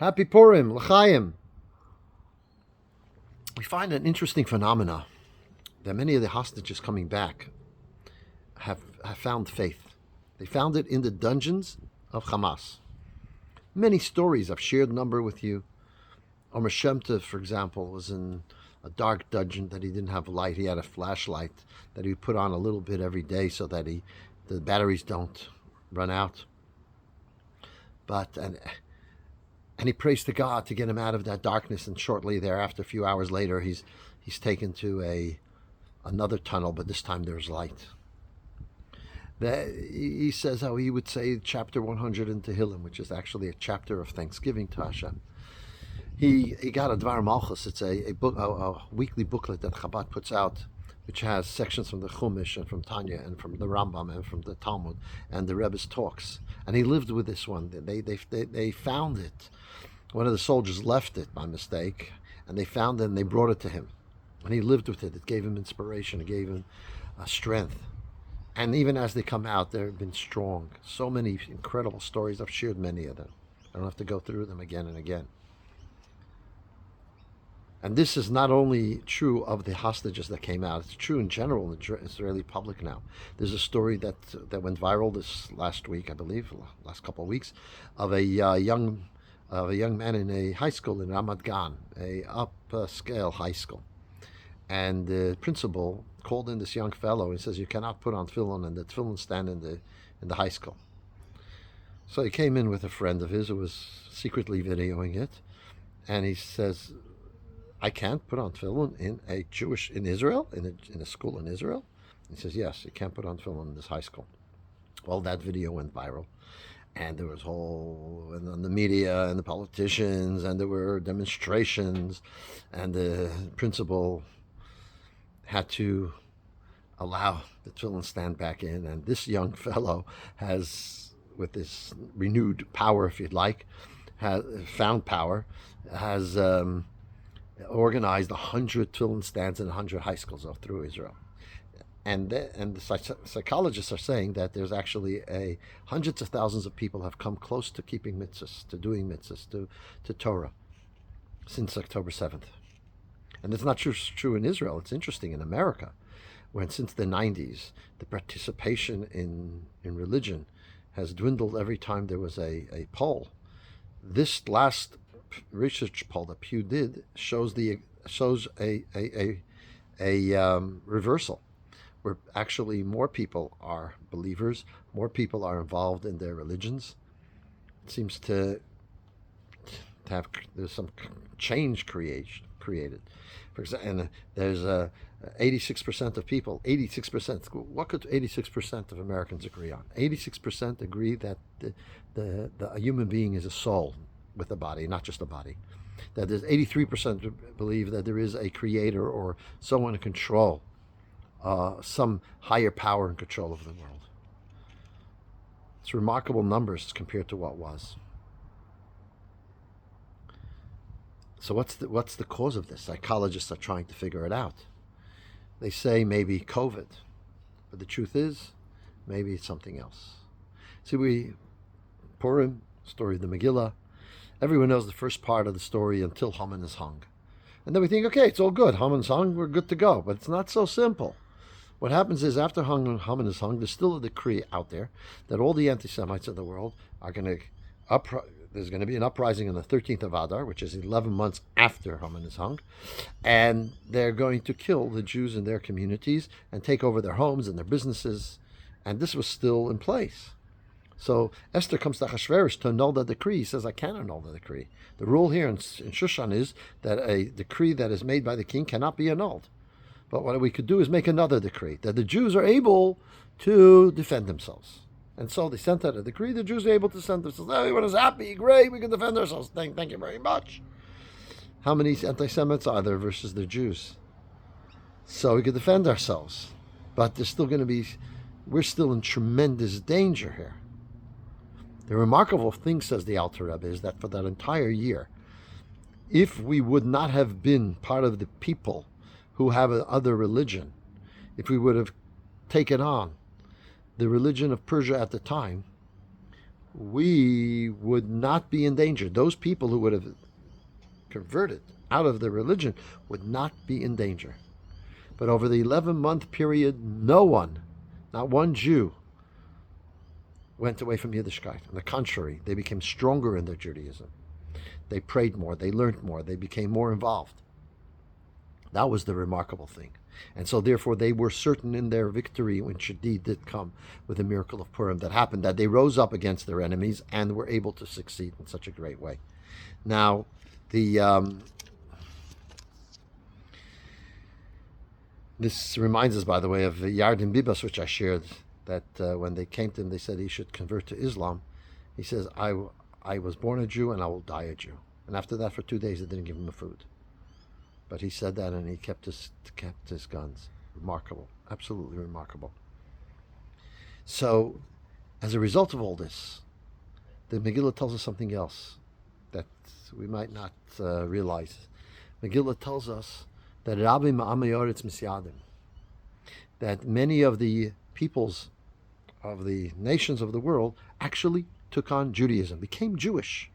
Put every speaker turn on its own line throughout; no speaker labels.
Happy Purim, L'chaim. We find an interesting phenomena that many of the hostages coming back have found faith. They found it in the dungeons of Hamas. Many stories, I've shared a number with you. Omer Shem Tov, for example, was in a dark dungeon that he didn't have light. He had a flashlight that he would put on a little bit every day so that the batteries don't run out. And he prays to God to get him out of that darkness. And shortly thereafter, a few hours later, he's taken to another tunnel, but this time there's light. He says how he would say chapter 100 in Tehillim, which is actually a chapter of thanksgiving to Hashem. He got a Dvar Malchus. It's a weekly booklet that Chabad puts out, which has sections from the Chumash and from Tanya and from the Rambam and from the Talmud and the Rebbe's talks. And he lived with this one. They found it. One of the soldiers left it by mistake, and they found it and they brought it to him. And he lived with it. It gave him inspiration. It gave him strength. And even as they come out, they've been strong. So many incredible stories. I've shared many of them. I don't have to go through them again and again. And this is not only true of the hostages that came out, it's true in general in the Israeli public now. There's a story that went viral this last week, I believe, last couple of weeks, of a young man in a high school in Ramat Gan, a upscale high school. And the principal called in this young fellow and says, "You cannot put on tefillin," and the tefillin stand in the high school. So he came in with a friend of his who was secretly videoing it, and he says, "I can't put on tefillin in Israel, in a school in Israel?" He says, "Yes, you can't put on tefillin in this high school." Well, that video went viral, and there was and the media and the politicians, and there were demonstrations, and the principal had to allow the tefillin stand back in. And this young fellow has, with this renewed power, if you'd like, has found power, has organized 100 tefillin stands in 100 high schools all through Israel. And the psychologists are saying that there's actually hundreds of thousands of people have come close to keeping mitzvahs, to doing mitzvahs, to Torah, since October 7th. And it's not true in Israel. It's interesting in America, when since the 90s, the participation in religion has dwindled every time there was a poll. This last research poll that Pew did shows a reversal, where actually more people are believers, more people are involved in their religions. It seems to have there's some change created. For example, and there's 86% of people. 86%. What could 86% of Americans agree on? 86% agree that a human being is a soul with a body, not just a body. That there's 83% believe that there is a creator or someone in control, some higher power in control of the world. It's remarkable numbers compared to what was. So what's the cause of this? Psychologists are trying to figure it out. They say maybe COVID, but the truth is, maybe it's something else. See, Purim, story of the Megillah, everyone knows the first part of the story until Haman is hung. And then we think, okay, it's all good. Haman's hung, we're good to go. But it's not so simple. What happens is after Haman is hung, there's still a decree out there that all the anti-Semites of the world are going to there's going to be an uprising on the 13th of Adar, which is 11 months after Haman is hung, and they're going to kill the Jews in their communities and take over their homes and their businesses, and this was still in place. So Esther comes to Achashverosh to annul the decree. He says, "I can't annul the decree. The rule here in Shushan is that a decree that is made by the king cannot be annulled. But what we could do is make another decree, that the Jews are able to defend themselves." And so they sent out a decree. The Jews are able to defend themselves. Everyone is happy. Great, we can defend ourselves. Thank you very much. How many anti-Semites are there versus the Jews? So we can defend ourselves. But we're still in tremendous danger here. The remarkable thing, says the Alter Rebbe, is that for that entire year, if we would not have been part of the people who have another religion, if we would have taken on the religion of Persia at the time, we would not be in danger. Those people who would have converted out of the religion would not be in danger. But over the 11-month period, no one, not one Jew, went away from Yiddishkeit. On the contrary, they became stronger in their Judaism. They prayed more, they learned more, they became more involved. That was the remarkable thing. And so therefore they were certain in their victory when Shadid did come with the miracle of Purim that happened, that they rose up against their enemies and were able to succeed in such a great way. Now, this reminds us, by the way, of Yardim Bibas, which I shared, that when they came to him, they said he should convert to Islam. He says, I was born a Jew and I will die a Jew. And after that, for 2 days, they didn't give him food. But he said that and he kept his guns. Remarkable. Absolutely remarkable. So, as a result of all this, the Megillah tells us something else that we might not realize. Megillah tells us that Rabbi Ma'amayoritz Misyadim, that many of the peoples of the nations of the world actually took on Judaism, became Jewish.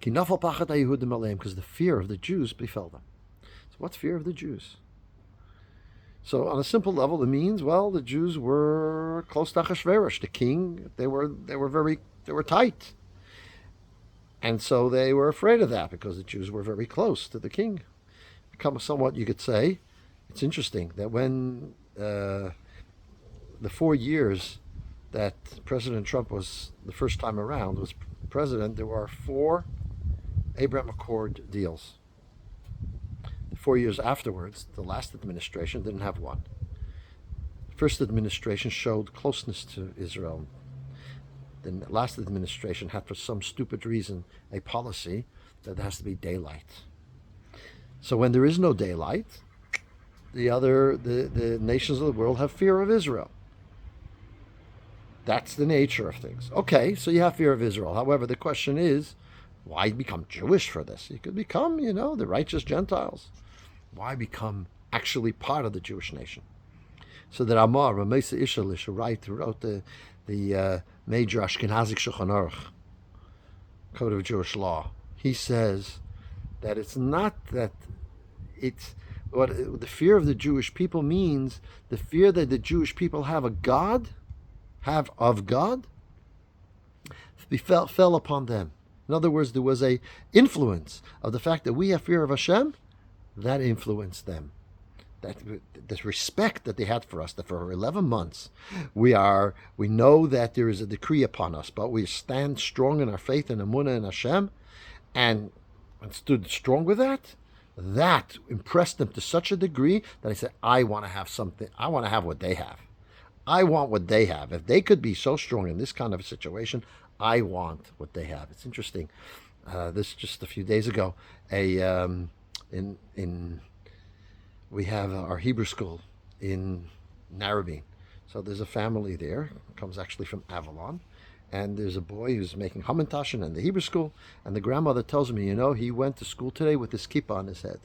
Because the fear of the Jews befell them. So what's fear of the Jews? So on a simple level, it means, well, the Jews were close to Achashverosh, the king. They were tight. And so they were afraid of that because the Jews were very close to the king. Become somewhat, you could say, it's interesting that when the 4 years that President Trump was the first time around was president, there were 4 Abraham Accord deals. The 4 years afterwards, the last administration didn't have one. The first administration showed closeness to Israel. The last administration had, for some stupid reason, a policy that there has to be daylight. So when there is no daylight, the nations of the world have fear of Israel. That's the nature of things. Okay, so you have fear of Israel. However, the question is, why become Jewish for this? You could become, the righteous Gentiles. Why become actually part of the Jewish nation? So that Amar, Ramesa Ishalish, who wrote the major Ashkenazic Shulchan Aruch, Code of Jewish Law, he says that it's not that it's what the fear of the Jewish people means, the fear that the Jewish people have of God, fell upon them. In other words, there was a influence of the fact that we have fear of Hashem, that influenced them. That the respect that they had for us, that for 11 months we know that there is a decree upon us, but we stand strong in our faith and Emunah in Hashem, and stood strong with that. That impressed them to such a degree that I said, I want to have something. I want to have what they have. I want what they have. If they could be so strong in this kind of a situation, I want what they have. It's interesting. This just a few days ago, we have our Hebrew school in Narrabeen. So there's a family there, comes actually from Avalon, and there's a boy who's making Hamantashen in the Hebrew school, and the grandmother tells me, he went to school today with this kippah on his head.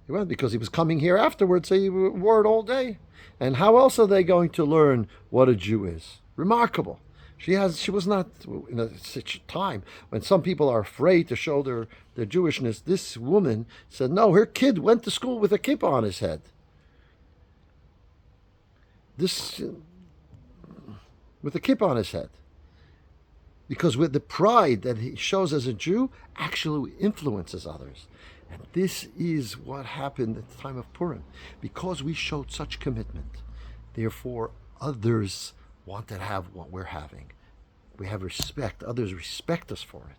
He went because he was coming here afterwards, so he wore it all day. And how else are they going to learn what a Jew is? Remarkable. She was not in such a time when some people are afraid to show their Jewishness. This woman said, no, her kid went to school with a kippah on his head. With a kippah on his head. Because with the pride that he shows as a Jew, actually influences others. And this is what happened at the time of Purim. Because we showed such commitment, therefore others wanted to have what we're having. We have respect. Others respect us for it.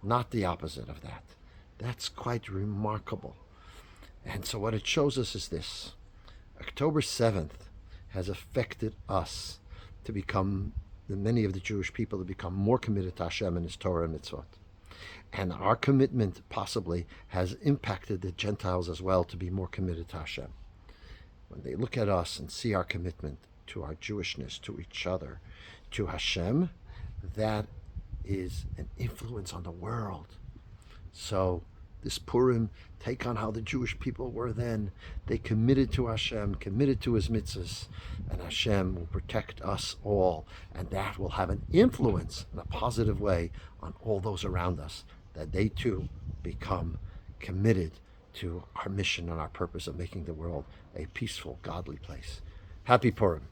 Not the opposite of that. That's quite remarkable. And so what it shows us is this. October 7th has affected us to become, many of the Jewish people to become more committed to Hashem and His Torah and Mitzvot. And our commitment possibly has impacted the Gentiles as well to be more committed to Hashem. When they look at us and see our commitment to our Jewishness, to each other, to Hashem, that is an influence on the world. So this Purim, take on how the Jewish people were then. They committed to Hashem, committed to His mitzvahs, and Hashem will protect us all, and that will have an influence in a positive way on all those around us, that they too become committed to our mission and our purpose of making the world a peaceful, godly place. Happy Purim.